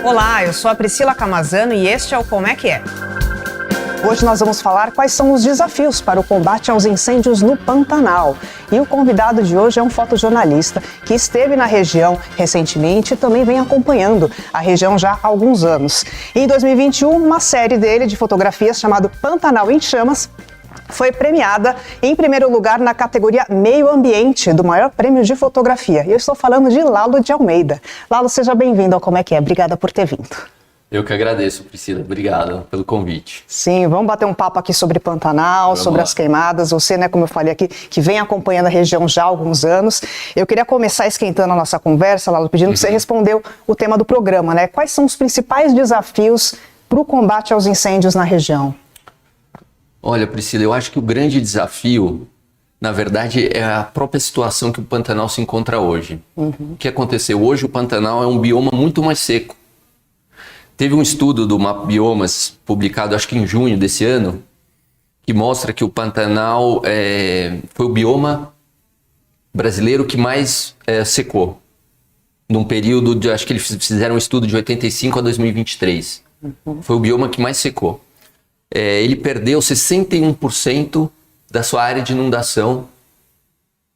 Olá, eu sou a Priscila Camazano e este é o Como é que é? Hoje nós vamos falar quais são os desafios para o combate aos incêndios no Pantanal. E o convidado de hoje é um fotojornalista que esteve na região recentemente e também vem acompanhando a região já há alguns anos. E em 2021, uma série dele de fotografias chamada Pantanal em Chamas foi premiada em primeiro lugar na categoria Meio Ambiente do maior prêmio de fotografia. E eu estou falando de Lalo de Almeida. Lalo, seja bem-vindo ao Como é que é? Obrigada por ter vindo. Eu que agradeço, Priscila. Obrigado pelo convite. Sim, vamos bater um papo aqui sobre Pantanal, sobre as queimadas. Você, né, como eu falei aqui, que vem acompanhando a região já há alguns anos. Eu queria começar esquentando a nossa conversa, Lalo, pedindo que você respondeu o tema do programa, né? Quais são os principais desafios para o combate aos incêndios na região? Olha, Priscila, eu acho que o grande desafio, na verdade, é a própria situação que o Pantanal se encontra hoje. O que aconteceu? Hoje o Pantanal é um bioma muito mais seco. Teve um estudo do Map Biomas, publicado acho que em junho desse ano, que mostra que o Pantanal foi o bioma brasileiro que mais secou. Num período de, acho que eles fizeram um estudo de 85 a 2023. Foi o bioma que mais secou. Ele perdeu 61% da sua área de inundação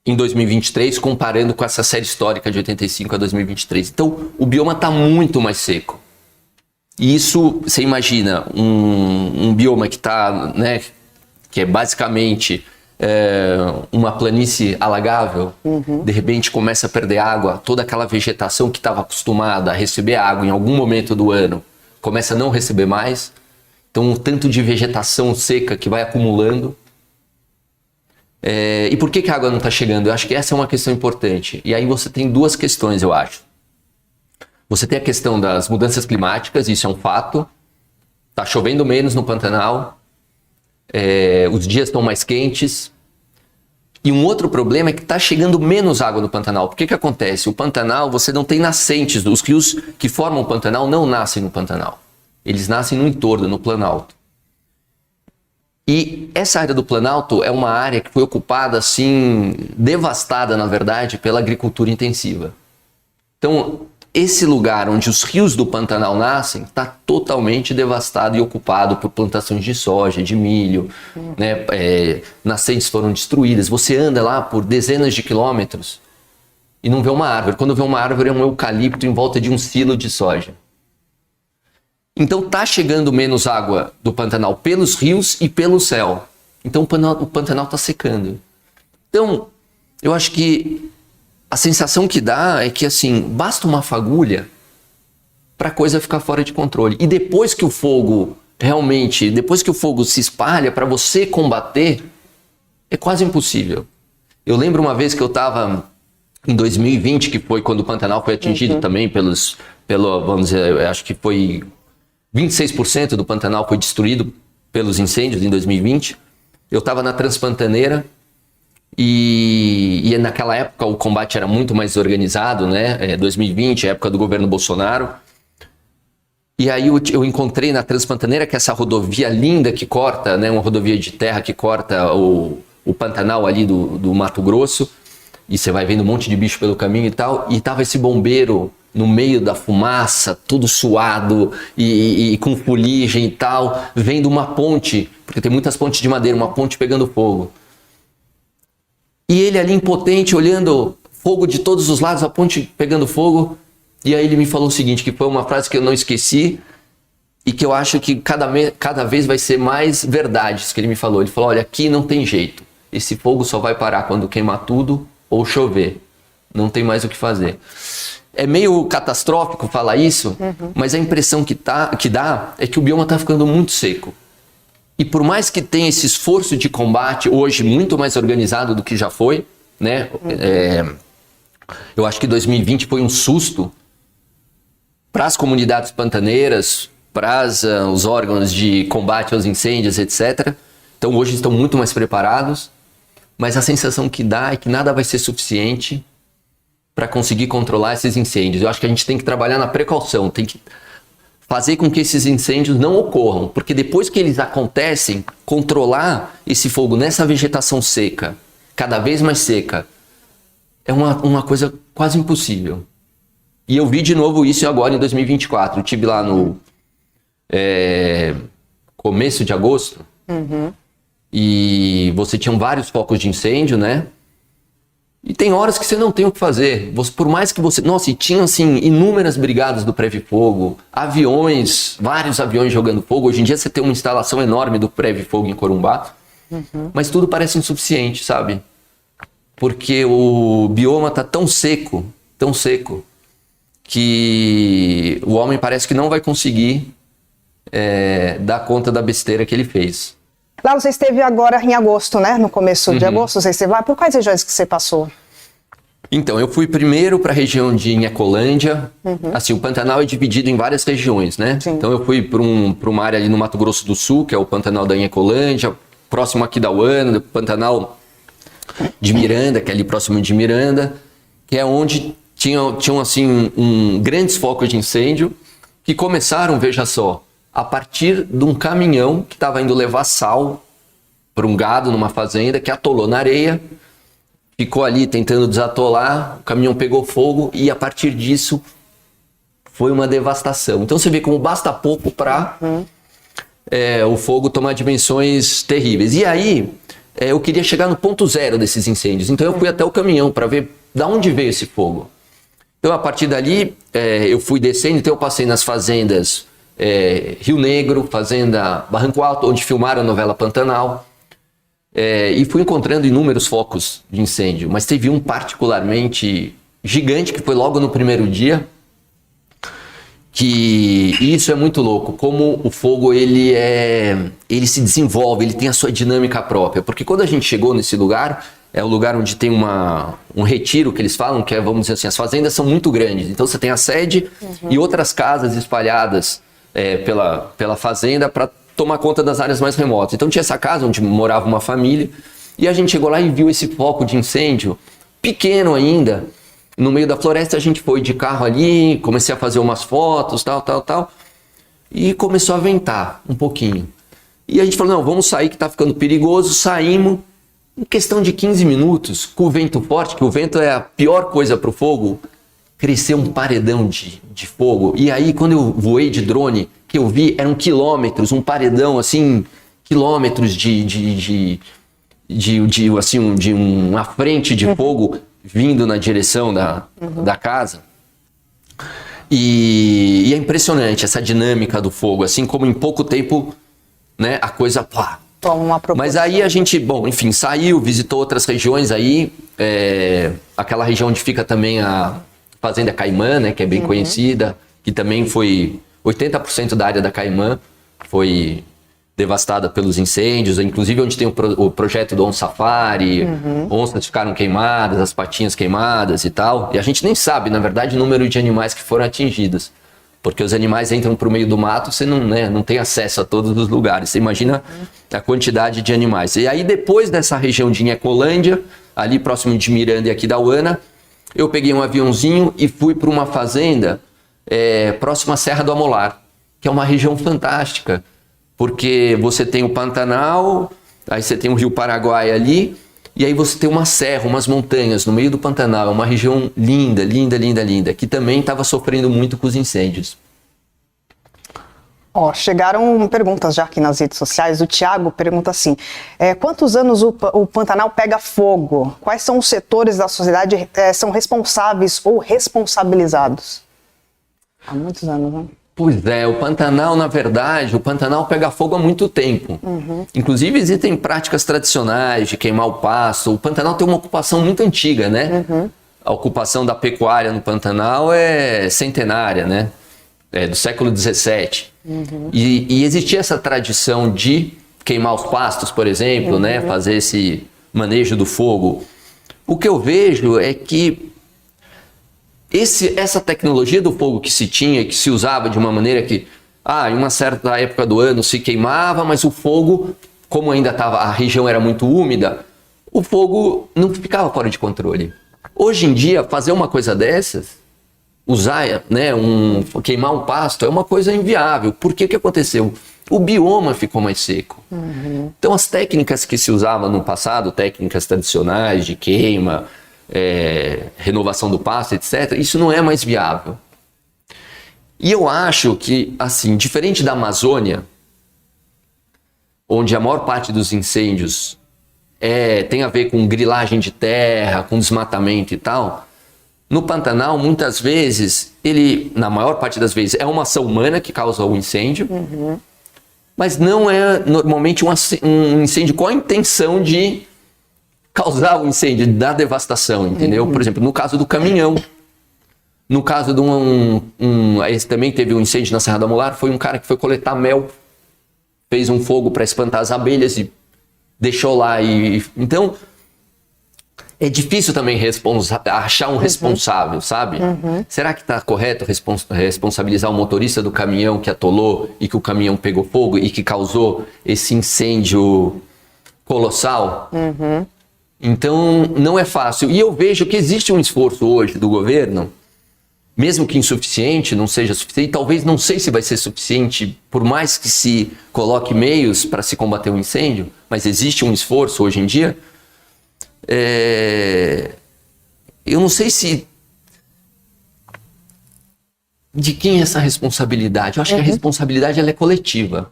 em 2023, comparando com essa série histórica de 85 a 2023. Então, o bioma está muito mais seco. E isso, você imagina, um bioma que está, né, que é basicamente uma planície alagável, de repente começa a perder água, toda aquela vegetação que estava acostumada a receber água em algum momento do ano, começa a não receber mais. Então, um tanto de vegetação seca que vai acumulando. E por que a água não está chegando? Eu acho que essa é uma questão importante. E aí você tem duas questões, eu acho. Você tem a questão das mudanças climáticas, isso é um fato. Está chovendo menos no Pantanal, os dias estão mais quentes. E um outro problema é que está chegando menos água no Pantanal. Por que acontece? O Pantanal, você não tem nascentes. Os rios que formam o Pantanal não nascem no Pantanal. Eles nascem no entorno, no Planalto. E essa área do Planalto é uma área que foi ocupada, assim, devastada, na verdade, pela agricultura intensiva. Então, esse lugar onde os rios do Pantanal nascem está totalmente devastado e ocupado por plantações de soja, de milho, né? Nascentes foram destruídas. Você anda lá por dezenas de quilômetros e não vê uma árvore. Quando vê uma árvore é um eucalipto em volta de um silo de soja. Então está chegando menos água do Pantanal pelos rios e pelo céu. Então o Pantanal está secando. Então eu acho que a sensação que dá é que, assim, basta uma fagulha para a coisa ficar fora de controle. E depois que o fogo se espalha, para você combater, é quase impossível. Eu lembro uma vez que eu estava em 2020, que foi quando o Pantanal foi atingido também vamos dizer, acho que foi 26% do Pantanal foi destruído pelos incêndios em 2020. Eu estava na Transpantaneira. E naquela época o combate era muito mais organizado, né? 2020, época do governo Bolsonaro. E aí eu encontrei na Transpantaneira, que é essa rodovia linda que corta, né? Uma rodovia de terra que corta o Pantanal ali do Mato Grosso. E você vai vendo um monte de bicho pelo caminho e tal. E tava esse bombeiro no meio da fumaça, todo suado e com fuligem e tal, vendo uma ponte, porque tem muitas pontes de madeira, uma ponte pegando fogo. E ele ali impotente, olhando fogo de todos os lados, a ponte pegando fogo. E aí ele me falou o seguinte, que foi uma frase que eu não esqueci e que eu acho que cada vez vai ser mais verdade, isso que ele me falou. Ele falou, olha, aqui não tem jeito. Esse fogo só vai parar quando queimar tudo ou chover. Não tem mais o que fazer. É meio catastrófico falar isso, mas a impressão que dá é que o bioma está ficando muito seco. E por mais que tenha esse esforço de combate hoje muito mais organizado do que já foi, né? Eu acho que 2020 foi um susto para as comunidades pantaneiras, para os órgãos de combate aos incêndios, etc. Então hoje estão muito mais preparados, mas a sensação que dá é que nada vai ser suficiente para conseguir controlar esses incêndios. Eu acho que a gente tem que trabalhar na precaução, tem que fazer com que esses incêndios não ocorram, porque depois que eles acontecem, controlar esse fogo nessa vegetação seca, cada vez mais seca, é uma coisa quase impossível. E eu vi de novo isso agora em 2024. Eu estive lá no começo de agosto. E você tinha vários focos de incêndio, né? E tem horas que você não tem o que fazer. Por mais que você... Nossa, e tinha, assim, inúmeras brigadas do Preve Fogo, aviões, vários aviões jogando fogo. Hoje em dia você tem uma instalação enorme do Preve Fogo em Corumbá. Mas tudo parece insuficiente, sabe? Porque o bioma tá tão seco, que o homem parece que não vai conseguir dar conta da besteira que ele fez. Lá você esteve agora em agosto, né? No começo de agosto você esteve lá. Por quais regiões que você passou? Então, eu fui primeiro para a região de Inhacolândia. Assim, o Pantanal é dividido em várias regiões, né? Sim. Então eu fui para uma área ali no Mato Grosso do Sul, que é o Pantanal da Inhacolândia, próximo aqui da Uana, Pantanal de Miranda, que é ali próximo de Miranda, que é onde tinham assim, grandes focos de incêndio, que começaram, veja só, a partir de um caminhão que estava indo levar sal para um gado numa fazenda, que atolou na areia, ficou ali tentando desatolar, o caminhão pegou fogo e a partir disso foi uma devastação. Então você vê como basta pouco para o fogo tomar dimensões terríveis. E aí eu queria chegar no ponto zero desses incêndios, então eu fui até o caminhão para ver de onde veio esse fogo. Então a partir dali eu fui descendo, então eu passei nas fazendas Rio Negro, fazenda Barranco Alto, onde filmaram a novela Pantanal, e fui encontrando inúmeros focos de incêndio, mas teve um particularmente gigante que foi logo no primeiro dia, que isso é muito louco, como o fogo ele se desenvolve, ele tem a sua dinâmica própria, porque quando a gente chegou nesse lugar, é o lugar onde tem um retiro que eles falam, que é, vamos dizer assim, as fazendas são muito grandes, então você tem a sede e outras casas espalhadas pela fazenda para tomar conta das áreas mais remotas. Então tinha essa casa onde morava uma família e a gente chegou lá e viu esse foco de incêndio, pequeno ainda, no meio da floresta. A gente foi de carro ali, comecei a fazer umas fotos, tal, e começou a ventar um pouquinho. E a gente falou, não, vamos sair que tá ficando perigoso. Saímos, em questão de 15 minutos, com o vento forte, que o vento é a pior coisa para o fogo, cresceu um paredão de fogo. E aí, quando eu voei de drone, que eu vi, eram quilômetros, um paredão, assim, quilômetros de uma frente de fogo vindo na direção da casa. E é impressionante essa dinâmica do fogo, assim como em pouco tempo, né, a coisa, pá. Mas aí a gente, bom, enfim, saiu, visitou outras regiões aí, aquela região onde fica também a Fazenda Caimã, né, que é bem conhecida, que também foi 80% da área da Caimã foi devastada pelos incêndios, inclusive onde tem o projeto do On Safari, onças ficaram queimadas, as patinhas queimadas e tal, e a gente nem sabe, na verdade, o número de animais que foram atingidos, porque os animais entram para o meio do mato, você não tem acesso a todos os lugares, você imagina a quantidade de animais. E aí depois dessa região de Inhacolândia, ali próximo de Miranda e aqui da Uana, eu peguei um aviãozinho e fui para uma fazenda próxima à Serra do Amolar, que é uma região fantástica, porque você tem o Pantanal, aí você tem o Rio Paraguai ali, e aí você tem uma serra, umas montanhas no meio do Pantanal, uma região linda, que também estava sofrendo muito com os incêndios. Chegaram perguntas já aqui nas redes sociais. O Thiago pergunta assim, quantos anos o Pantanal pega fogo? Quais são os setores da sociedade são responsáveis ou responsabilizados? Há muitos anos, né? Pois é, o Pantanal, na verdade, o Pantanal pega fogo há muito tempo. Inclusive existem práticas tradicionais de queimar o pasto. O Pantanal tem uma ocupação muito antiga, né? A ocupação da pecuária no Pantanal é centenária, né? Do século XVII. E existia essa tradição de queimar os pastos, por exemplo, né? Fazer esse manejo do fogo. O que eu vejo é que essa tecnologia do fogo que se tinha, que se usava de uma maneira que, em uma certa época do ano se queimava, mas o fogo, como ainda a região era muito úmida, o fogo não ficava fora de controle. Hoje em dia, fazer uma coisa dessas, usar, né, queimar um pasto, é uma coisa inviável. Por que que aconteceu? O bioma ficou mais seco. Então as técnicas que se usavam no passado, técnicas tradicionais de queima, renovação do pasto, etc., isso não é mais viável. E eu acho que, assim, diferente da Amazônia, onde a maior parte dos incêndios tem a ver com grilagem de terra, com desmatamento e tal, no Pantanal, muitas vezes, na maior parte das vezes, é uma ação humana que causa o incêndio, mas não é normalmente um incêndio com a intenção de causar o incêndio, da devastação, entendeu? Por exemplo, no caso do caminhão, no caso de esse também teve um incêndio na Serra da Molar, foi um cara que foi coletar mel, fez um fogo para espantar as abelhas e deixou lá. Então, é difícil também achar um responsável, sabe? Será que está correto responsabilizar o motorista do caminhão que atolou e que o caminhão pegou fogo e que causou esse incêndio colossal? Então, não é fácil. E eu vejo que existe um esforço hoje do governo, mesmo que insuficiente, não seja suficiente, talvez não sei se vai ser suficiente, por mais que se coloque meios para se combater um incêndio, mas existe um esforço hoje em dia. Eu não sei se... De quem é essa responsabilidade? Eu acho que a responsabilidade ela é coletiva,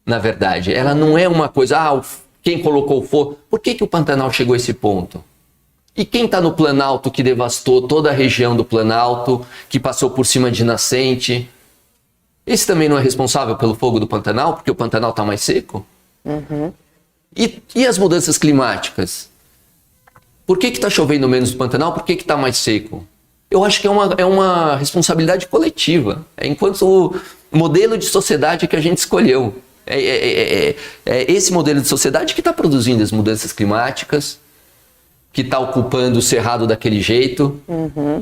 na verdade. Ela não é uma coisa, quem colocou o fogo. Por que o Pantanal chegou a esse ponto? E quem está no Planalto que devastou toda a região do Planalto, que passou por cima de nascente? Esse também não é responsável pelo fogo do Pantanal, porque o Pantanal está mais seco? E as mudanças climáticas? Por que está chovendo menos no Pantanal? Por que está mais seco? Eu acho que é uma responsabilidade coletiva. É enquanto o modelo de sociedade que a gente escolheu. É esse modelo de sociedade que está produzindo as mudanças climáticas, que está ocupando o cerrado daquele jeito,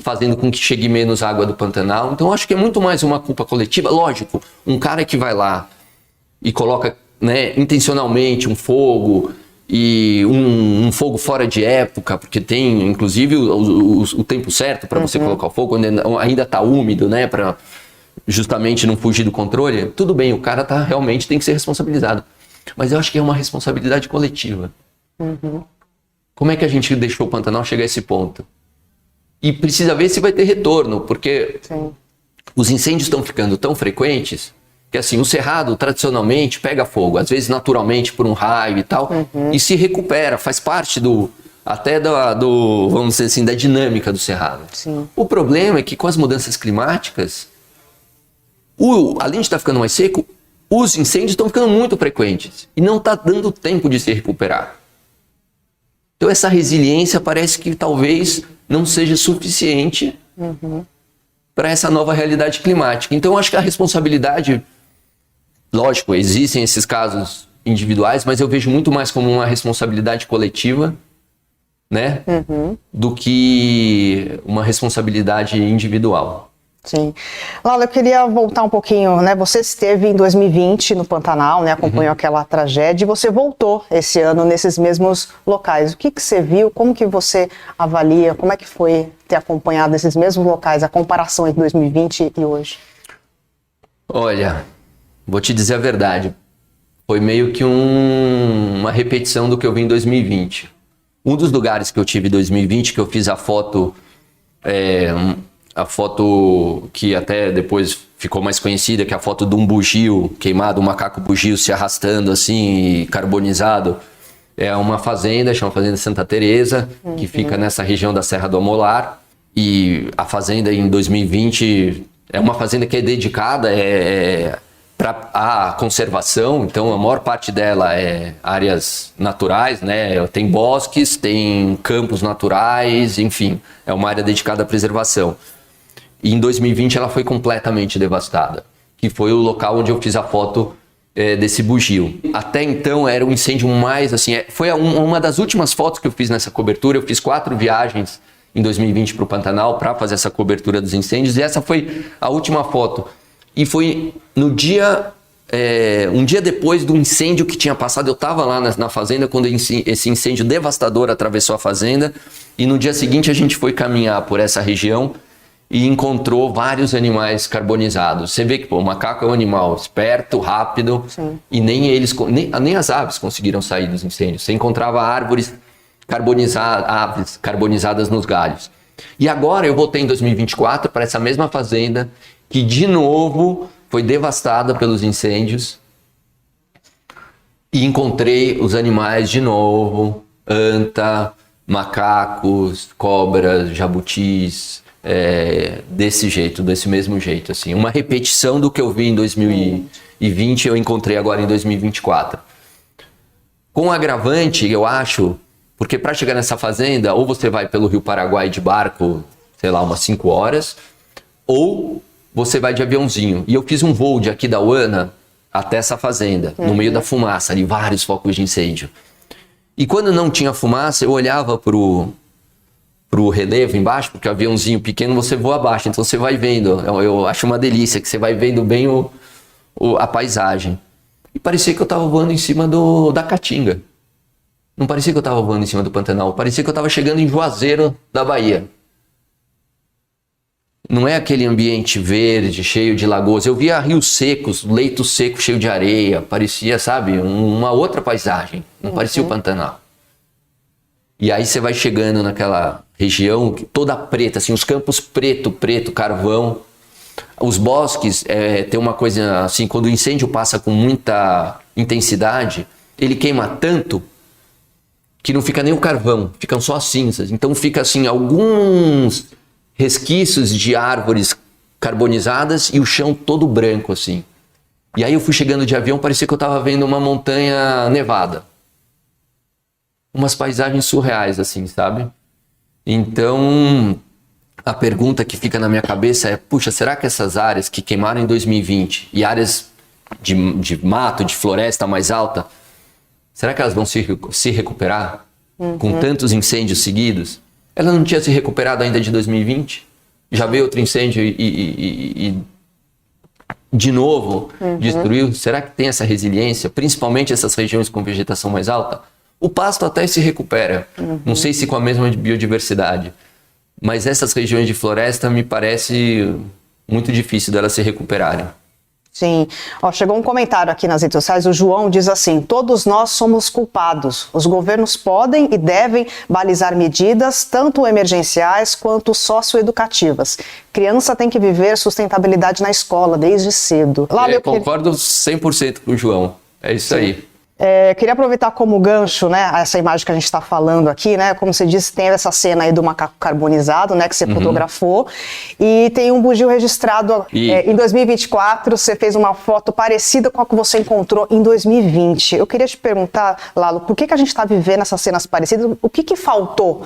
fazendo com que chegue menos água do Pantanal. Então, eu acho que é muito mais uma culpa coletiva. Lógico, um cara que vai lá e coloca, né, intencionalmente um fogo, e um fogo fora de época, porque tem, inclusive, o tempo certo para você colocar o fogo, quando ainda está úmido, né, para justamente não fugir do controle. Tudo bem, o cara realmente tem que ser responsabilizado. Mas eu acho que é uma responsabilidade coletiva. Como é que a gente deixou o Pantanal chegar a esse ponto? E precisa ver se vai ter retorno, porque os incêndios estão ficando tão frequentes que, assim, o cerrado tradicionalmente pega fogo, às vezes naturalmente por um raio e tal, e se recupera, faz parte vamos dizer assim, da dinâmica do cerrado. O problema é que com as mudanças climáticas, além de estar ficando mais seco, os incêndios estão ficando muito frequentes e não está dando tempo de se recuperar. Então essa resiliência parece que talvez não seja suficiente para essa nova realidade climática. Então eu acho que a responsabilidade, lógico, existem esses casos individuais, mas eu vejo muito mais como uma responsabilidade coletiva, né, do que uma responsabilidade individual. Sim. Laura, eu queria voltar um pouquinho, né? Você esteve em 2020 no Pantanal, né? Acompanhou aquela tragédia e você voltou esse ano nesses mesmos locais. O que você viu? Como que você avalia? Como é que foi ter acompanhado esses mesmos locais, a comparação entre 2020 e hoje? Olha, vou te dizer a verdade. Foi meio que uma repetição do que eu vi em 2020. Um dos lugares que eu tive em 2020, que eu fiz a foto que até depois ficou mais conhecida, que é a foto de um bugio queimado, um macaco bugio se arrastando assim, carbonizado. É uma fazenda, chama Fazenda Santa Teresa, que fica nessa região da Serra do Amolar. E a fazenda em 2020 é uma fazenda que é dedicada para a conservação, então a maior parte dela é áreas naturais, né? Tem bosques, tem campos naturais, enfim, é uma área dedicada à preservação. E em 2020 ela foi completamente devastada, que foi o local onde eu fiz a foto desse bugio. Até então era um incêndio mais assim, foi uma das últimas fotos que eu fiz nessa cobertura. Eu fiz 4 viagens em 2020 para o Pantanal para fazer essa cobertura dos incêndios, e essa foi a última foto. E foi no dia, um dia depois do incêndio que tinha passado. Eu estava lá na fazenda quando esse incêndio devastador atravessou a fazenda, e no dia seguinte a gente foi caminhar por essa região e encontrou vários animais carbonizados. Você vê que o macaco é um animal esperto, rápido, e nem as aves conseguiram sair dos incêndios. Você encontrava aves carbonizadas nos galhos. E agora eu voltei em 2024 para essa mesma fazenda que de novo foi devastada pelos incêndios e encontrei os animais de novo, anta, macacos, cobras, jabutis, desse jeito, desse mesmo jeito, assim. Uma repetição do que eu vi em 2020 eu encontrei agora em 2024. Com agravante, eu acho, porque para chegar nessa fazenda, ou você vai pelo Rio Paraguai de barco, sei lá, umas 5 horas, ou você vai de aviãozinho. E eu fiz um voo de aqui da UANA até essa fazenda, no meio da fumaça, ali, vários focos de incêndio. E quando não tinha fumaça, eu olhava pro relevo embaixo, porque o aviãozinho pequeno você voa abaixo, então você vai vendo. Eu acho uma delícia, que você vai vendo bem a paisagem. E parecia que eu estava voando em cima da Caatinga. Não parecia que eu estava voando em cima do Pantanal, parecia que eu estava chegando em Juazeiro da Bahia. Não é aquele ambiente verde, cheio de lagoas. Eu via rios secos, leito seco cheio de areia. Parecia, sabe, uma outra paisagem. Não parecia o Pantanal. E aí você vai chegando naquela região toda preta, assim, os campos preto, carvão. Os bosques, tem uma coisa assim, quando o incêndio passa com muita intensidade, ele queima tanto que não fica nem o carvão, ficam só as cinzas. Então fica assim, alguns resquícios de árvores carbonizadas e o chão todo branco, assim. E aí eu fui chegando de avião, parecia que eu estava vendo uma montanha nevada. Umas paisagens surreais, assim, sabe? Então, a pergunta que fica na minha cabeça é, puxa, será que essas áreas que queimaram em 2020 e áreas de mato, de floresta mais alta, será que elas vão se recuperar com tantos incêndios seguidos? Ela não tinha se recuperado ainda de 2020? Já veio outro incêndio e de novo destruiu? Será que tem essa resiliência? Principalmente essas regiões com vegetação mais alta? O pasto até se recupera. Não sei se com a mesma biodiversidade. Mas essas regiões de floresta me parece muito difícil delas se recuperarem. Sim. Chegou um comentário aqui nas redes sociais, o João diz assim: todos nós somos culpados. Os governos podem e devem balizar medidas, tanto emergenciais quanto socioeducativas. Criança tem que viver sustentabilidade na escola, desde cedo. Eu concordo 100% com o João. É isso aí. Queria aproveitar como gancho, né, essa imagem que a gente está falando aqui, né, como você disse, tem essa cena aí do macaco carbonizado, né, que você fotografou, e tem um bugio registrado em 2024, você fez uma foto parecida com a que você encontrou em 2020. Eu queria te perguntar, Lalo, por que a gente está vivendo essas cenas parecidas? O que faltou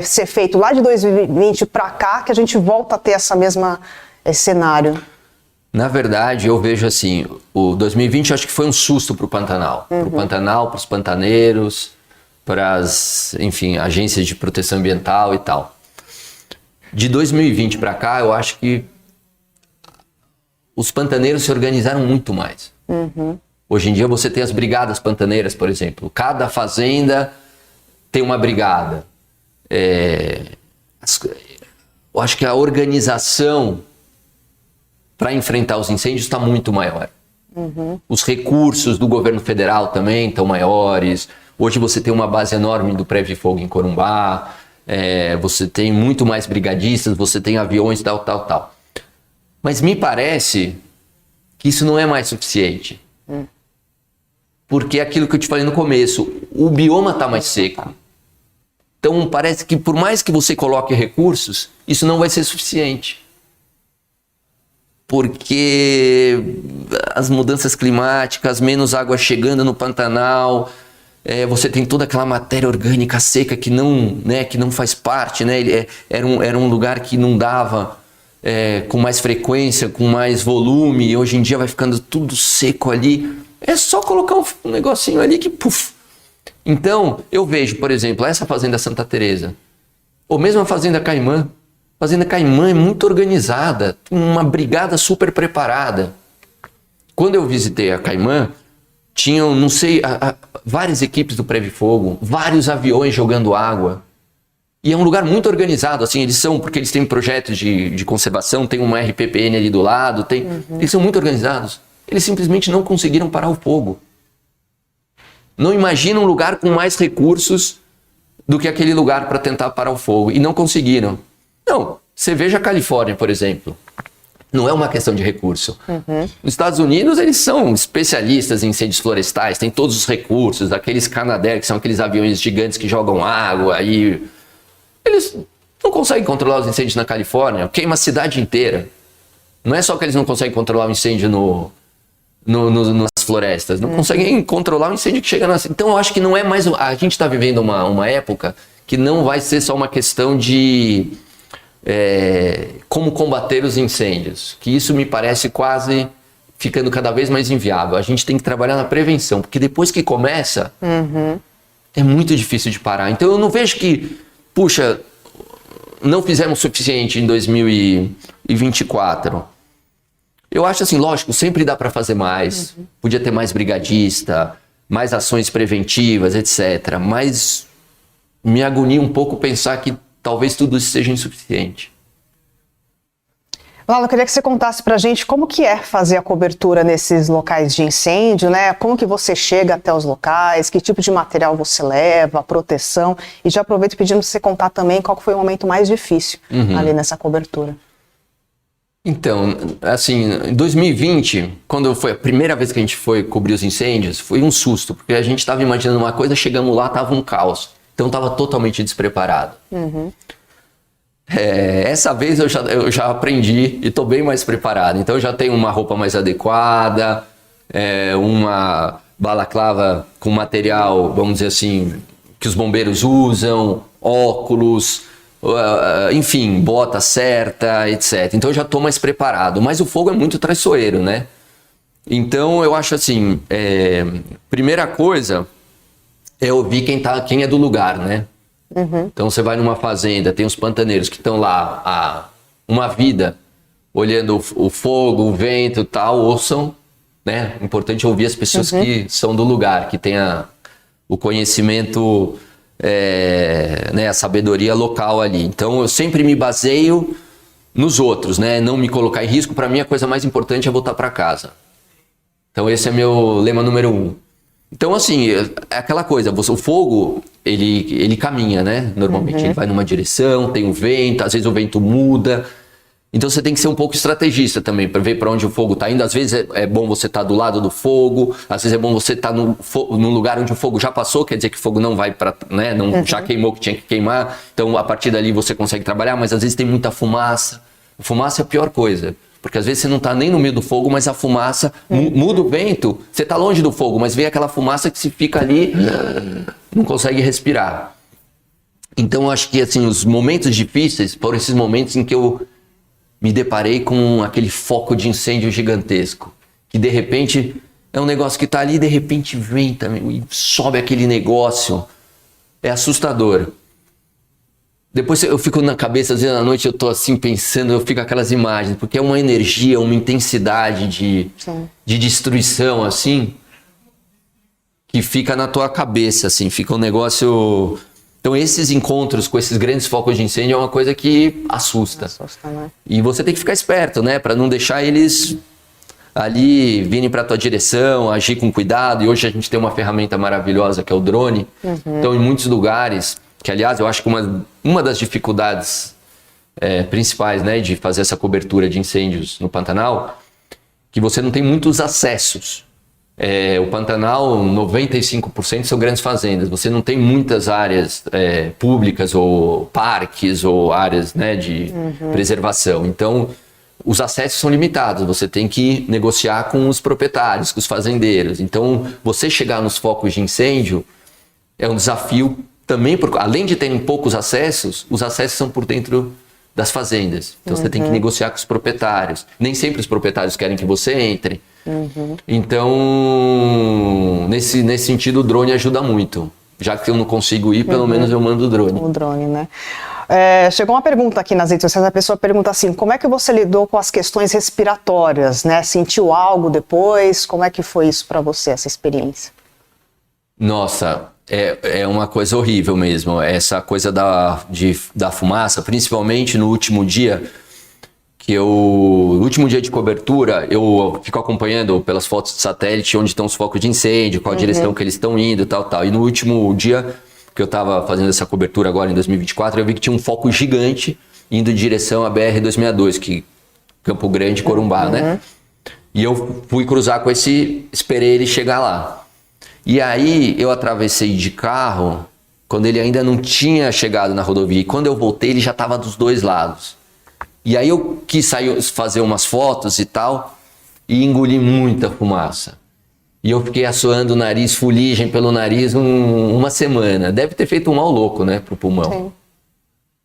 ser feito lá de 2020 para cá, que a gente volta a ter esse cenário? Na verdade, eu vejo assim, o 2020 eu acho que foi um susto para o Pantanal. Para o Pantanal, para os pantaneiros, para as, enfim, agências de proteção ambiental e tal. De 2020 para cá, eu acho que os pantaneiros se organizaram muito mais. Hoje em dia você tem as brigadas pantaneiras, por exemplo. Cada fazenda tem uma brigada. Eu acho que a organização para enfrentar os incêndios está muito maior. Os recursos do governo federal também estão maiores. Hoje você tem uma base enorme do Previfogo em Corumbá, você tem muito mais brigadistas, você tem aviões, tal. Mas me parece que isso não é mais suficiente. Porque é aquilo que eu te falei no começo, o bioma está mais seco. Então parece que por mais que você coloque recursos, isso não vai ser suficiente. Porque as mudanças climáticas, menos água chegando no Pantanal, você tem toda aquela matéria orgânica seca que não faz parte, né? Era um lugar que não dava com mais frequência, com mais volume, e hoje em dia vai ficando tudo seco ali. É só colocar um negocinho ali que puf. Então, eu vejo, por exemplo, essa Fazenda Santa Teresa, ou mesmo a Fazenda Caimã. A Fazenda Caimã é muito organizada, uma brigada super preparada. Quando eu visitei a Caimã, tinham, não sei, várias equipes do Previfogo, vários aviões jogando água. E é um lugar muito organizado, assim, porque eles têm projetos de conservação, tem uma RPPN ali do lado, eles são muito organizados. Eles simplesmente não conseguiram parar o fogo. Não imagina um lugar com mais recursos do que aquele lugar para tentar parar o fogo. E não conseguiram. Não, você veja a Califórnia, por exemplo. Não é uma questão de recurso. Nos Estados Unidos, eles são especialistas em incêndios florestais, têm todos os recursos, aqueles Canadair, que são aqueles aviões gigantes que jogam água, e eles não conseguem controlar os incêndios na Califórnia, queima a cidade inteira. Não é só que eles não conseguem controlar o incêndio nas florestas, não conseguem controlar o incêndio que chega nas... Então eu acho que não é mais... A gente está vivendo uma época que não vai ser só uma questão de como combater os incêndios, que isso me parece quase ficando cada vez mais inviável. A gente tem que trabalhar na prevenção, porque depois que começa, é muito difícil de parar. Então eu não vejo que, puxa, não fizemos o suficiente em 2024. Eu acho assim, lógico, sempre dá para fazer mais. Podia ter mais brigadista, mais ações preventivas, etc. Mas me agonia um pouco pensar que talvez tudo isso seja insuficiente. Lalo, eu queria que você contasse pra gente como que é fazer a cobertura nesses locais de incêndio, né? Como que você chega até os locais, que tipo de material você leva, proteção. E já aproveito pedindo pra você contar também qual que foi o momento mais difícil ali nessa cobertura. Então, assim, em 2020, quando foi a primeira vez que a gente foi cobrir os incêndios, foi um susto, porque a gente estava imaginando uma coisa, chegamos lá, estava um caos. Então estava totalmente despreparado. Essa vez eu já aprendi e estou bem mais preparado. Então eu já tenho uma roupa mais adequada, uma balaclava com material, vamos dizer assim, que os bombeiros usam, óculos, enfim, bota certa, etc. Então eu já estou mais preparado. Mas o fogo é muito traiçoeiro, né? Então eu acho assim, primeira coisa é ouvir quem é do lugar, né? Então você vai numa fazenda, tem os pantaneiros que estão lá há uma vida olhando o fogo, o vento e tal, ouçam, né? Importante ouvir as pessoas que são do lugar, que têm o conhecimento, né, a sabedoria local ali. Então eu sempre me baseio nos outros, né? Não me colocar em risco. Para mim a coisa mais importante é voltar para casa. Então esse é meu lema número 1. Então, assim, é aquela coisa, o fogo, ele caminha, né? Normalmente, ele vai numa direção, tem o vento, às vezes o vento muda. Então, você tem que ser um pouco estrategista também, para ver para onde o fogo está indo. Às vezes é bom você estar do lado do fogo, às vezes é bom você estar num lugar onde o fogo já passou, quer dizer que o fogo não vai para, né? Não, já queimou o que tinha que queimar. Então, a partir dali você consegue trabalhar, mas às vezes tem muita fumaça. A fumaça é a pior coisa. Porque às vezes você não está nem no meio do fogo, mas a fumaça muda o vento. Você está longe do fogo, mas vem aquela fumaça que se fica ali, não consegue respirar. Então eu acho que assim, os momentos difíceis foram esses momentos em que eu me deparei com aquele foco de incêndio gigantesco. Que de repente é um negócio que está ali e de repente vem também e sobe aquele negócio. É assustador. Depois eu fico na cabeça, às vezes à noite eu tô assim pensando, eu fico aquelas imagens, porque é uma energia, uma intensidade de destruição, assim, que fica na tua cabeça, assim, fica um negócio... Então esses encontros com esses grandes focos de incêndio é uma coisa que assusta. Né? E você tem que ficar esperto, né, para não deixar eles ali virem para tua direção, agir com cuidado. E hoje a gente tem uma ferramenta maravilhosa que é o drone. Então em muitos lugares... Que, aliás, eu acho que uma das dificuldades principais, né, de fazer essa cobertura de incêndios no Pantanal, que você não tem muitos acessos. O Pantanal, 95% são grandes fazendas. Você não tem muitas áreas públicas ou parques ou áreas, né, de preservação. Então, os acessos são limitados. Você tem que negociar com os proprietários, com os fazendeiros. Então, você chegar nos focos de incêndio é um desafio também, porque além de terem poucos acessos, os acessos são por dentro das fazendas. Então você tem que negociar com os proprietários. Nem sempre os proprietários querem que você entre. Então, nesse sentido, o drone ajuda muito. Já que eu não consigo ir, pelo menos eu mando o drone. O drone, né? Chegou uma pergunta aqui nas redes sociais, a pessoa pergunta assim, como é que você lidou com as questões respiratórias, né? Sentiu algo depois? Como é que foi isso para você, essa experiência? Nossa... É uma coisa horrível mesmo, essa coisa da fumaça, principalmente no último dia, no último dia de cobertura, eu fico acompanhando pelas fotos de satélite onde estão os focos de incêndio, qual a direção que eles estão indo, tal. E no último dia que eu estava fazendo essa cobertura agora em 2024, eu vi que tinha um foco gigante indo em direção à BR-262, que Campo Grande, Corumbá, né? E eu fui cruzar com esperei ele chegar lá. E aí eu atravessei de carro quando ele ainda não tinha chegado na rodovia. E quando eu voltei, ele já estava dos dois lados. E aí eu quis sair, fazer umas fotos e tal, e engoli muita fumaça. E eu fiquei assoando o nariz, fuligem pelo nariz uma semana. Deve ter feito um mal louco, né, pro pulmão. Sim.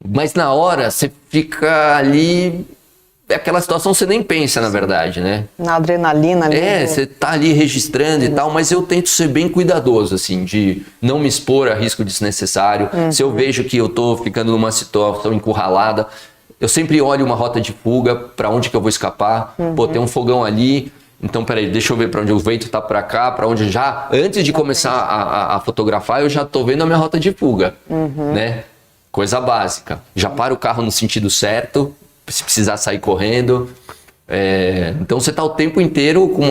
Mas na hora, você fica ali... Aquela situação você nem pensa, na verdade, né? Na adrenalina ali. Você tá ali registrando e tal, mas eu tento ser bem cuidadoso, assim, de não me expor a risco desnecessário. Se eu vejo que eu tô ficando numa situação encurralada, eu sempre olho uma rota de fuga, para onde que eu vou escapar. Pô, tem um fogão ali, então peraí, deixa eu ver para onde o vento tá para cá, para onde já... Antes de começar a fotografar, eu já tô vendo a minha rota de fuga, né? Coisa básica. Já para o carro no sentido certo, se precisar sair correndo. Então você tá o tempo inteiro com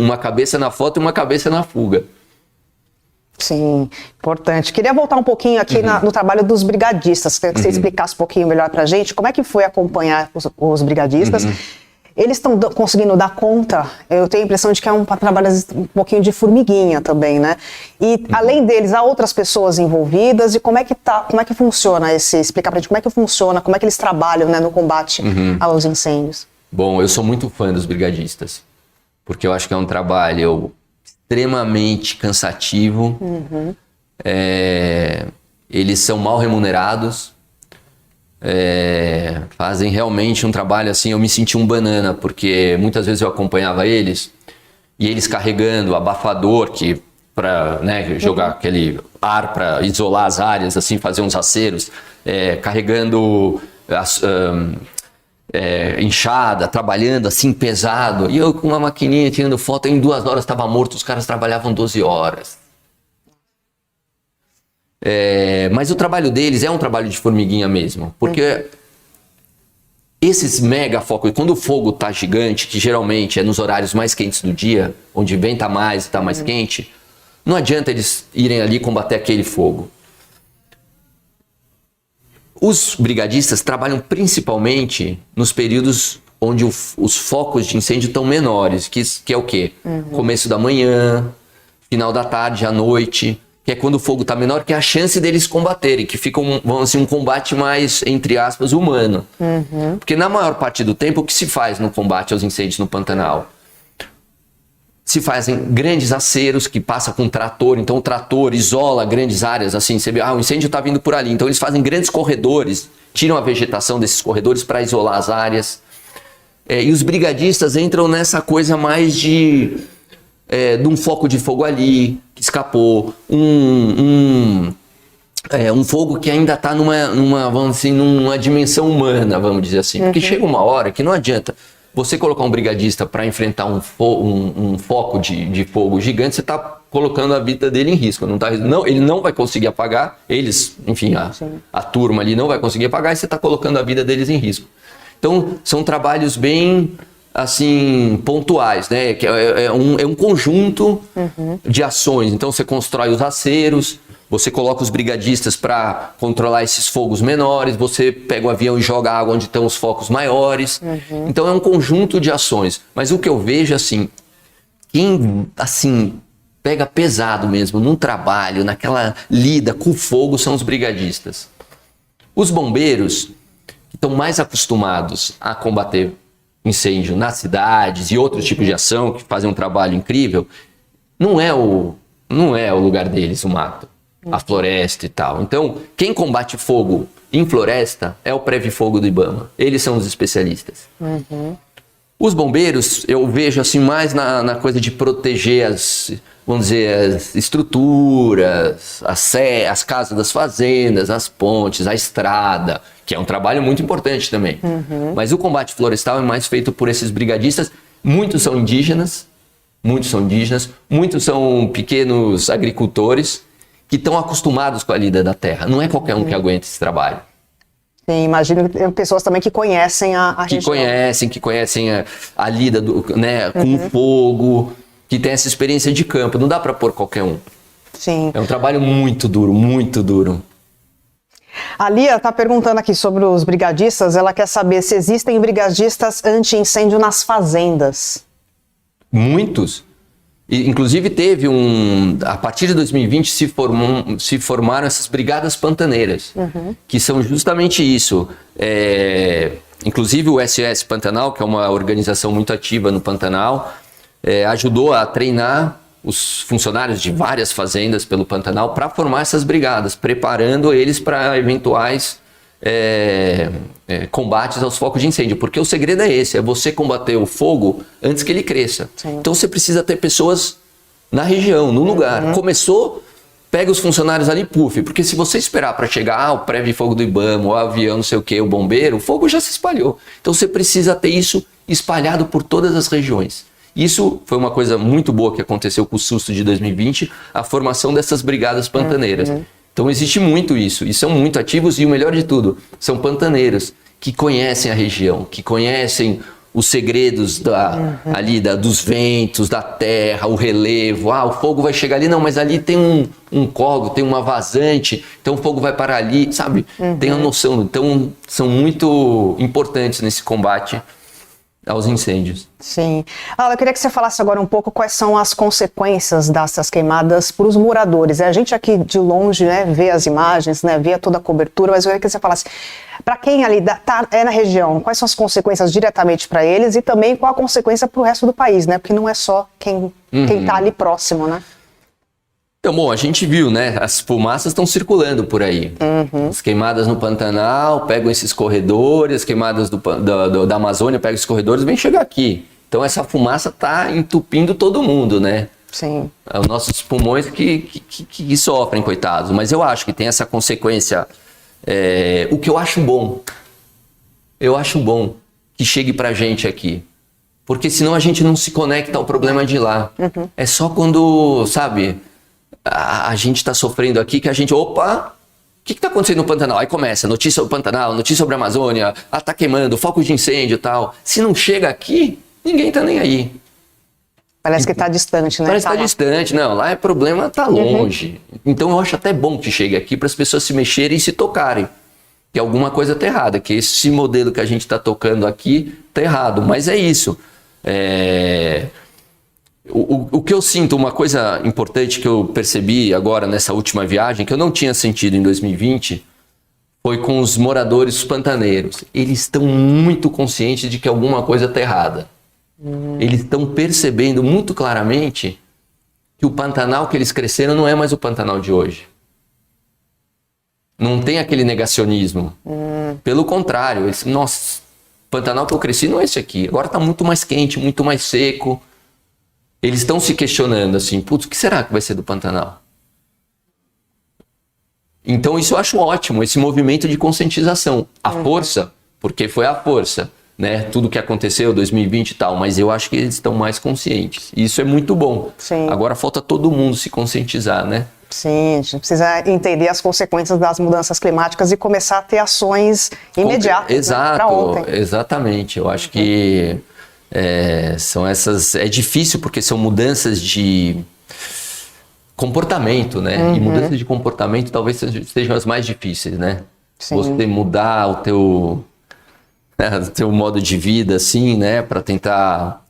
uma cabeça na foto e uma cabeça na fuga. Sim, importante. Queria voltar um pouquinho aqui no trabalho dos brigadistas. Queria que você explicasse um pouquinho melhor pra gente como é que foi acompanhar os brigadistas. Eles estão conseguindo dar conta, eu tenho a impressão de que é um trabalho um pouquinho de formiguinha também, né? E além deles, há outras pessoas envolvidas e como é que funciona explicar pra gente como é que funciona, como é que eles trabalham, né, no combate aos incêndios. Bom, eu sou muito fã dos brigadistas, porque eu acho que é um trabalho extremamente cansativo, eles são mal remunerados, fazem realmente um trabalho assim, eu me senti um banana, porque muitas vezes eu acompanhava eles, e eles carregando abafador, que para, né, jogar aquele ar para isolar as áreas, assim, fazer uns aceros, carregando enxada, trabalhando assim pesado, e eu com uma maquininha tirando foto, em 2 horas estava morto, os caras trabalhavam 12 horas. Mas o trabalho deles é um trabalho de formiguinha mesmo, porque esses mega focos, quando o fogo tá gigante, que geralmente é nos horários mais quentes do dia, onde venta mais e tá mais quente, não adianta eles irem ali combater aquele fogo. Os brigadistas trabalham principalmente nos períodos onde os focos de incêndio estão menores, que é o quê? Começo da manhã, final da tarde, à noite, que é quando o fogo está menor, que é a chance deles combaterem, que fica um combate mais, entre aspas, humano. Porque na maior parte do tempo, o que se faz no combate aos incêndios no Pantanal? Se fazem grandes aceros que passa com trator, então o trator isola grandes áreas, assim, você vê, o incêndio está vindo por ali, então eles fazem grandes corredores, tiram a vegetação desses corredores para isolar as áreas. E os brigadistas entram nessa coisa mais de um foco de fogo ali, que escapou, um fogo que ainda está vamos assim, numa dimensão humana, vamos dizer assim. Porque chega uma hora que não adianta você colocar um brigadista para enfrentar um foco de fogo gigante, você está colocando a vida dele em risco. Ele não vai conseguir apagar, enfim, a turma ali não vai conseguir apagar, e você está colocando a vida deles em risco. Então, são trabalhos bem, assim, pontuais, né? É um conjunto de ações. Então, você constrói os aceros, você coloca os brigadistas para controlar esses fogos menores, você pega o avião e joga água onde estão os focos maiores. Então, é um conjunto de ações. Mas o que eu vejo, assim, quem, assim, pega pesado mesmo num trabalho, naquela lida com o fogo, são os brigadistas. Os bombeiros, que estão mais acostumados a combater incêndio nas cidades e outros tipos de ação, que fazem um trabalho incrível, não é o lugar deles, o mato, a floresta e tal. Então, quem combate fogo em floresta é o Previfogo do IBAMA. Eles são os especialistas. Os bombeiros, eu vejo assim mais na coisa de proteger as estruturas, as casas das fazendas, as pontes, a estrada, que é um trabalho muito importante também. Mas o combate florestal é mais feito por esses brigadistas. Muitos são indígenas, muitos são pequenos agricultores que estão acostumados com a lida da terra. Não é qualquer um que aguenta esse trabalho. Sim, imagino que tem pessoas também que conhecem a região. Que conhecem a lida com o fogo, que tem essa experiência de campo. Não dá para pôr qualquer um. Sim. É um trabalho muito duro, muito duro. A Lia está perguntando aqui sobre os brigadistas. Ela quer saber se existem brigadistas anti-incêndio nas fazendas. Muitos. Inclusive teve a partir de 2020 se formaram essas brigadas pantaneiras, que são justamente isso. Inclusive o SOS Pantanal, que é uma organização muito ativa no Pantanal, ajudou a treinar os funcionários de várias fazendas pelo Pantanal para formar essas brigadas, preparando eles para eventuais combates aos focos de incêndio, porque o segredo é esse, é você combater o fogo antes que ele cresça. Sim. Então você precisa ter pessoas na região, no lugar. Começou, pega os funcionários ali, porque se você esperar para chegar o prévio-fogo do IBAMA, o avião, não sei o que, o bombeiro, o fogo já se espalhou. Então você precisa ter isso espalhado por todas as regiões. Isso foi uma coisa muito boa que aconteceu com o susto de 2020, a formação dessas brigadas pantaneiras. Então existe muito isso, e são muito ativos, e o melhor de tudo, são pantaneiros que conhecem a região, que conhecem os segredos dos ventos, da terra, o relevo. O fogo vai chegar ali, não, mas ali tem um córrego, tem uma vazante, então o fogo vai parar ali, sabe? Tem a noção, então são muito importantes nesse combate aos incêndios. Sim. Eu queria que você falasse agora um pouco quais são as consequências dessas queimadas para os moradores. A gente aqui de longe, né, vê as imagens, né, vê toda a cobertura, mas eu queria que você falasse para quem ali é na região, quais são as consequências diretamente para eles e também qual a consequência para o resto do país, né? Porque não é só quem está ali próximo, né? Então, bom, a gente viu, né? As fumaças estão circulando por aí. As queimadas no Pantanal pegam esses corredores, as queimadas da Amazônia pegam esses corredores e vem chegar aqui. Então, essa fumaça está entupindo todo mundo, né? Sim. Os nossos pulmões que sofrem, coitados. Mas eu acho que tem essa consequência. O que eu acho bom que chegue pra gente aqui. Porque senão a gente não se conecta ao problema de lá. É só quando, sabe, a gente está sofrendo aqui que a gente, opa, o que está acontecendo no Pantanal? Aí começa, notícia sobre o Pantanal, notícia sobre a Amazônia, tá queimando, focos de incêndio e tal. Se não chega aqui, ninguém tá nem aí. Parece que está distante, né? Parece que está distante, não, lá é problema, tá longe. Então eu acho até bom que chegue aqui para as pessoas se mexerem e se tocarem. Que alguma coisa tá errada, que esse modelo que a gente está tocando aqui tá errado, mas é isso. O que eu sinto, uma coisa importante que eu percebi agora nessa última viagem, que eu não tinha sentido em 2020, foi com os moradores pantaneiros. Eles estão muito conscientes de que alguma coisa está errada. Eles estão percebendo muito claramente que o Pantanal que eles cresceram não é mais o Pantanal de hoje. Não tem aquele negacionismo. Pelo contrário, nossa, o Pantanal que eu cresci não é esse aqui. Agora está muito mais quente, muito mais seco. Eles estão se questionando assim, putz, o que será que vai ser do Pantanal? Então isso eu acho ótimo, esse movimento de conscientização. A força, porque foi a força, né? Tudo que aconteceu, 2020 e tal, mas eu acho que eles estão mais conscientes. E isso é muito bom. Sim. Agora falta todo mundo se conscientizar, né? Sim, a gente precisa entender as consequências das mudanças climáticas e começar a ter ações imediatas. Exato, né, para ontem. Exatamente. Eu acho que são essas. É difícil porque são mudanças de comportamento, né? E mudanças de comportamento talvez sejam as mais difíceis, né? Sim. Você mudar o teu modo de vida, assim, né? Para tentar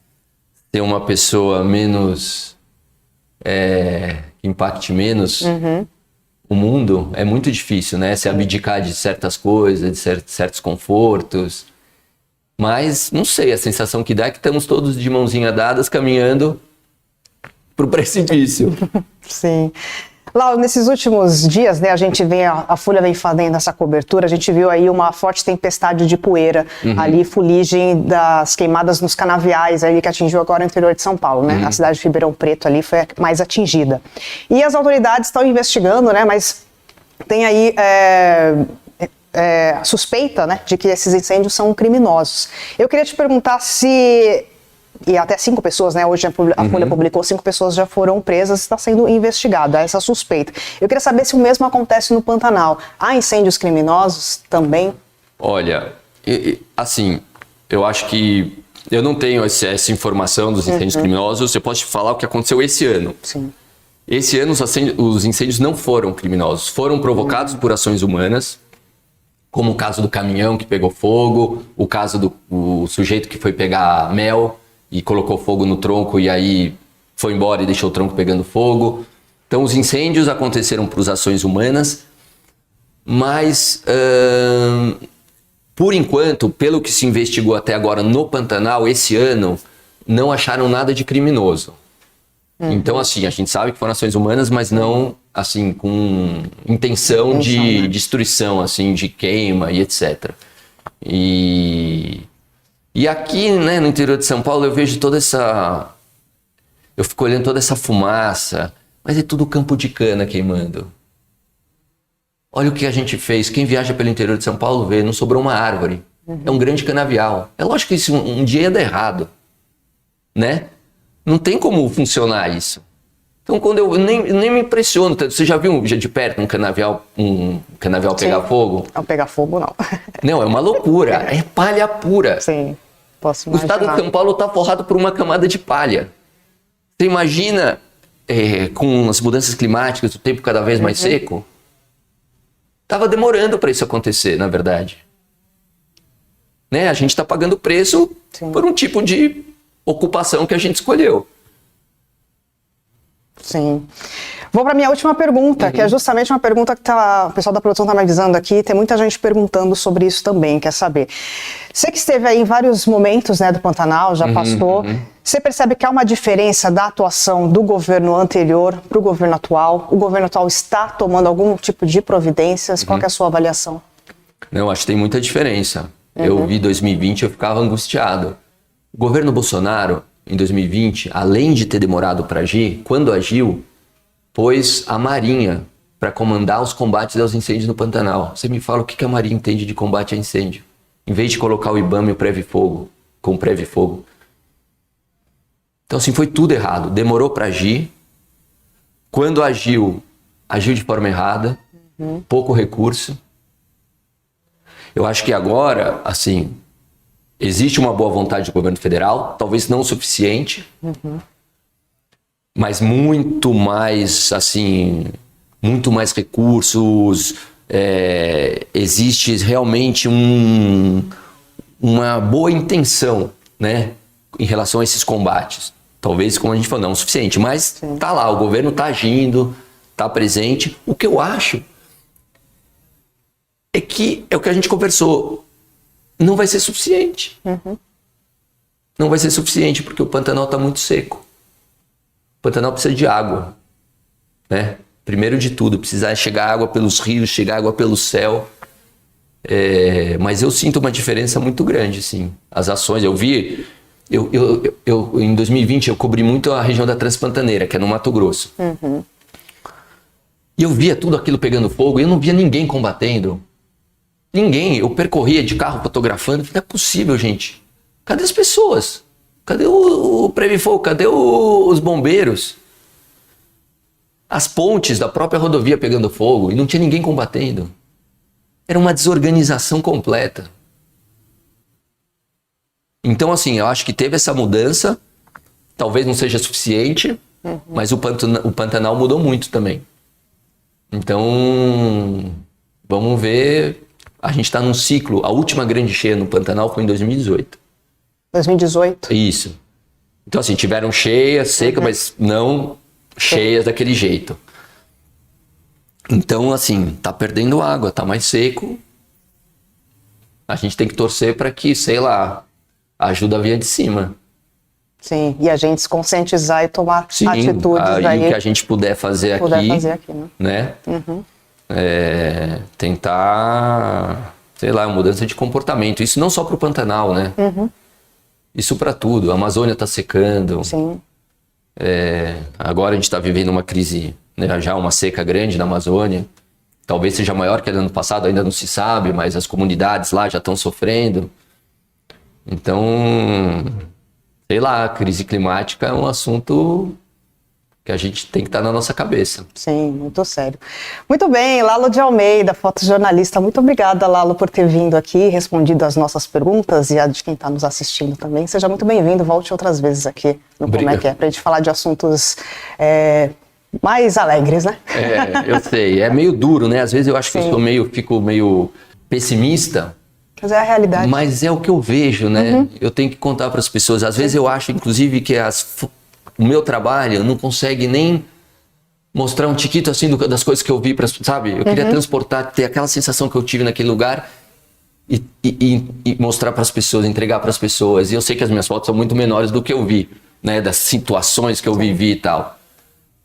ser uma pessoa menos. Que impacte menos o mundo, é muito difícil, né? Se abdicar de certas coisas, de certos confortos. Mas, não sei, a sensação que dá é que estamos todos de mãozinha dadas caminhando para o precipício. Sim. Lau, nesses últimos dias, né, a gente vê, a Folha vem fazendo essa cobertura, a gente viu aí uma forte tempestade de poeira, ali, fuligem das queimadas nos canaviais, ali, que atingiu agora o interior de São Paulo, né? A cidade de Ribeirão Preto ali foi a mais atingida. E as autoridades estão investigando, né, mas tem aí suspeita, né, de que esses incêndios são criminosos. Eu queria te perguntar se... E até 5 pessoas, né? Hoje a Folha publicou, 5 pessoas já foram presas, está sendo investigada essa suspeita. Eu queria saber se o mesmo acontece no Pantanal. Há incêndios criminosos também? Olha, assim, eu acho que eu não tenho essa informação dos incêndios criminosos. Eu posso te falar o que aconteceu esse ano. Sim. Esse ano os incêndios não foram criminosos, foram provocados por ações humanas. como o caso do caminhão que pegou fogo, o caso do sujeito que foi pegar mel e colocou fogo no tronco e aí foi embora e deixou o tronco pegando fogo. Então os incêndios aconteceram por ações humanas, mas por enquanto, pelo que se investigou até agora no Pantanal, esse ano, não acharam nada de criminoso. Então, assim, a gente sabe que foram ações humanas, mas não, assim, com intenção de destruição, assim, de queima e etc. E aqui, né, no interior de São Paulo, eu vejo toda essa... Eu fico olhando toda essa fumaça, mas é tudo campo de cana queimando. Olha o que a gente fez. Quem viaja pelo interior de São Paulo vê, não sobrou uma árvore. É um grande canavial. É lógico que isso um dia ia dar errado, né? Não tem como funcionar isso. Então, quando eu nem me impressiono. Você já viu de perto um canavial pegar fogo? Não, pegar fogo não. Não, é uma loucura. É palha pura. Sim, posso O imaginar. estado de São Paulo está forrado por uma camada de palha. Você imagina, com as mudanças climáticas, o tempo cada vez mais seco? Estava demorando para isso acontecer, na verdade. Né? A gente está pagando preço por um tipo de ocupação que a gente escolheu. Sim. Vou para minha última pergunta, que é justamente uma pergunta que o pessoal da produção está me avisando aqui. Tem muita gente perguntando sobre isso também, quer saber. Você que esteve aí em vários momentos, né, do Pantanal, já passou. Você percebe que há uma diferença da atuação do governo anterior para o governo atual? O governo atual está tomando algum tipo de providências? Qual que é a sua avaliação? Não, acho que tem muita diferença. Eu vi 2020, eu ficava angustiado. O governo Bolsonaro, em 2020, além de ter demorado para agir, quando agiu, pôs a Marinha para comandar os combates aos incêndios no Pantanal. Você me fala o que a Marinha entende de combate a incêndio? Em vez de colocar o IBAMA e o Previfogo, com o Previfogo. Então, assim, foi tudo errado. Demorou para agir. Quando agiu de forma errada. Pouco recurso. Eu acho que agora, assim, existe uma boa vontade do governo federal, talvez não o suficiente, mas muito mais, assim, muito mais recursos. Existe realmente uma boa intenção, né, em relação a esses combates. Talvez, como a gente falou, não o suficiente, mas tá lá, o governo tá agindo, tá presente. O que eu acho é que é o que a gente conversou, não vai ser suficiente. Não vai ser suficiente, porque o Pantanal tá muito seco. O Pantanal precisa de água, né? Primeiro de tudo, precisa chegar água pelos rios, chegar água pelo céu. Mas eu sinto uma diferença muito grande, sim. As ações, eu vi... em 2020 eu cobri muito a região da Transpantaneira, que é no Mato Grosso. E eu via tudo aquilo pegando fogo e eu não via ninguém combatendo. Ninguém. Eu percorria de carro fotografando. Não é possível, gente. Cadê as pessoas? Cadê o Previfogo? Cadê os bombeiros? As pontes da própria rodovia pegando fogo e não tinha ninguém combatendo. Era uma desorganização completa. Então, assim, eu acho que teve essa mudança, talvez não seja suficiente, mas o Pantanal mudou muito também. Então, vamos ver. A gente está num ciclo, a última grande cheia no Pantanal foi em 2018. 2018? Isso. Então, assim, tiveram cheias, secas, mas não cheias daquele jeito. Então, assim, tá perdendo água, tá mais seco. A gente tem que torcer para que, sei lá, a ajuda vinha de cima. Sim, e a gente se conscientizar e tomar atitudes aí. E o que a gente puder fazer aqui, né? Tentar, sei lá, mudança de comportamento. Isso não só para o Pantanal, né? Isso para tudo. A Amazônia está secando. Sim. Agora a gente está vivendo uma crise, né? Já uma seca grande na Amazônia. Talvez seja maior que a do ano passado, ainda não se sabe, mas as comunidades lá já estão sofrendo. Então, sei lá, a crise climática é um assunto que a gente tem que estar na nossa cabeça. Sim, muito sério. Muito bem, Lalo de Almeida, fotojornalista. Muito obrigada, Lalo, por ter vindo aqui, respondido as nossas perguntas e a de quem está nos assistindo também. Seja muito bem-vindo, volte outras vezes aqui no Como é que é, para a gente falar de assuntos mais alegres, né? Eu sei, é meio duro, né? Às vezes eu acho que eu fico meio pessimista, Mas é a realidade. mas é o que eu vejo, né? Eu tenho que contar para as pessoas. Às vezes eu acho, inclusive, que o meu trabalho não consegue nem mostrar um tiquito assim das coisas que eu vi, sabe? Eu queria transportar, ter aquela sensação que eu tive naquele lugar e mostrar para as pessoas, entregar para as pessoas. E eu sei que as minhas fotos são muito menores do que eu vi, né? Das situações que eu vivi e tal.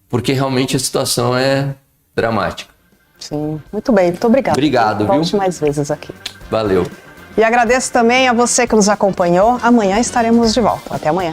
Porque realmente a situação é dramática. Sim, muito bem, muito obrigada. Obrigado, viu? Volte mais vezes aqui. Valeu. E agradeço também a você que nos acompanhou. Amanhã estaremos de volta. Até amanhã.